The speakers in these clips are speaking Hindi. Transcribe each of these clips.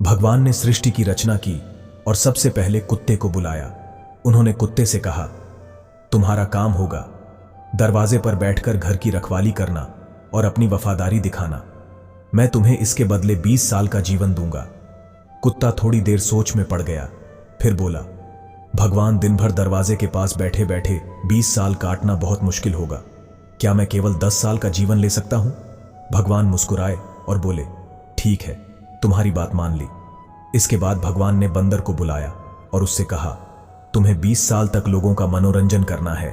भगवान ने सृष्टि की रचना की और सबसे पहले कुत्ते को बुलाया। उन्होंने कुत्ते से कहा, तुम्हारा काम होगा दरवाजे पर बैठकर घर की रखवाली करना और अपनी वफादारी दिखाना। मैं तुम्हें इसके बदले 20 साल का जीवन दूंगा। कुत्ता थोड़ी देर सोच में पड़ गया, फिर बोला, भगवान, दिन भर दरवाजे के पास बैठे बैठे 20 साल काटना बहुत मुश्किल होगा। क्या मैं केवल 10 साल का जीवन ले सकता हूं? भगवान मुस्कुराए और बोले, ठीक है, तुम्हारी बात मान ली। इसके बाद भगवान ने बंदर को बुलाया और उससे कहा, तुम्हें 20 साल तक लोगों का मनोरंजन करना है।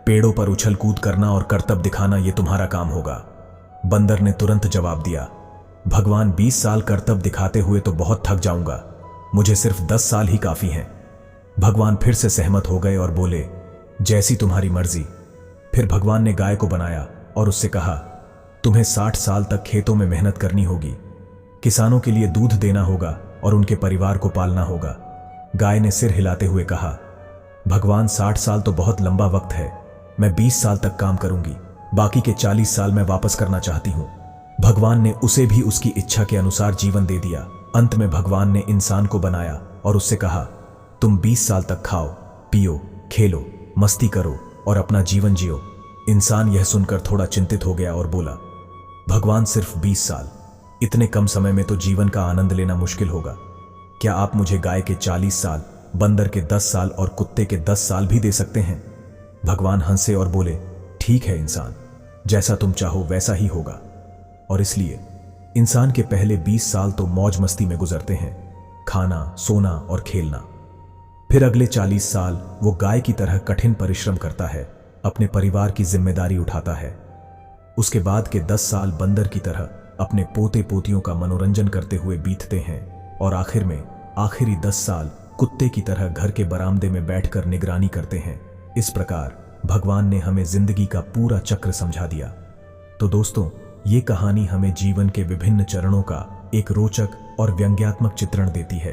पेड़ों पर उछल कूद करना और करतब दिखाना ये तुम्हारा काम होगा। बंदर ने तुरंत जवाब दिया, भगवान, 20 साल करतब दिखाते हुए तो बहुत थक जाऊंगा, मुझे सिर्फ 10 साल ही काफी हैं। भगवान फिर से सहमत हो गए और बोले, जैसी तुम्हारी मर्जी। फिर भगवान ने गाय को बनाया और उससे कहा, तुम्हें 60 साल तक खेतों में मेहनत करनी होगी, किसानों के लिए दूध देना होगा और उनके परिवार को पालना होगा। गाय ने सिर हिलाते हुए कहा, भगवान, 60 साल तो बहुत लंबा वक्त है, मैं 20 साल तक काम करूंगी, बाकी के 40 साल मैं वापस करना चाहती हूं। भगवान ने उसे भी उसकी इच्छा के अनुसार जीवन दे दिया। अंत में भगवान ने इंसान को बनाया और उससे कहा, तुम 20 साल तक खाओ, पियो, खेलो, मस्ती करो और अपना जीवन जियो। इंसान यह सुनकर थोड़ा चिंतित हो गया और बोला, भगवान, सिर्फ 20 साल, इतने कम समय में तो जीवन का आनंद लेना मुश्किल होगा। क्या आप मुझे गाय के 40 साल, बंदर के 10 साल और कुत्ते के 10 साल भी दे सकते हैं? भगवान हंसे और बोले, ठीक है इंसान, जैसा तुम चाहो वैसा ही होगा। और इसलिए इंसान के पहले 20 साल तो मौज मस्ती में गुजरते हैं, खाना, सोना और खेलना। फिर अगले 40 साल वो गाय की तरह कठिन परिश्रम करता है, अपने परिवार की जिम्मेदारी उठाता है। उसके बाद के 10 साल बंदर की तरह अपने पोते पोतियों का मनोरंजन करते हुए बीतते हैं और आखिर में आखिरी 10 साल कुत्ते की तरह घर के बरामदे में बैठकर निगरानी करते हैं। इस प्रकार भगवान ने हमें जिंदगी का पूरा चक्र समझा दिया। तो दोस्तों, ये कहानी हमें जीवन के विभिन्न चरणों का एक रोचक और व्यंग्यात्मक चित्रण देती है।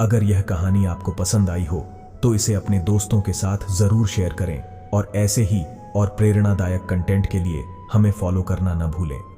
अगर यह कहानी आपको पसंद आई हो तो इसे अपने दोस्तों के साथ जरूर शेयर करें और ऐसे ही और प्रेरणादायक कंटेंट के लिए हमें फॉलो करना न भूलें।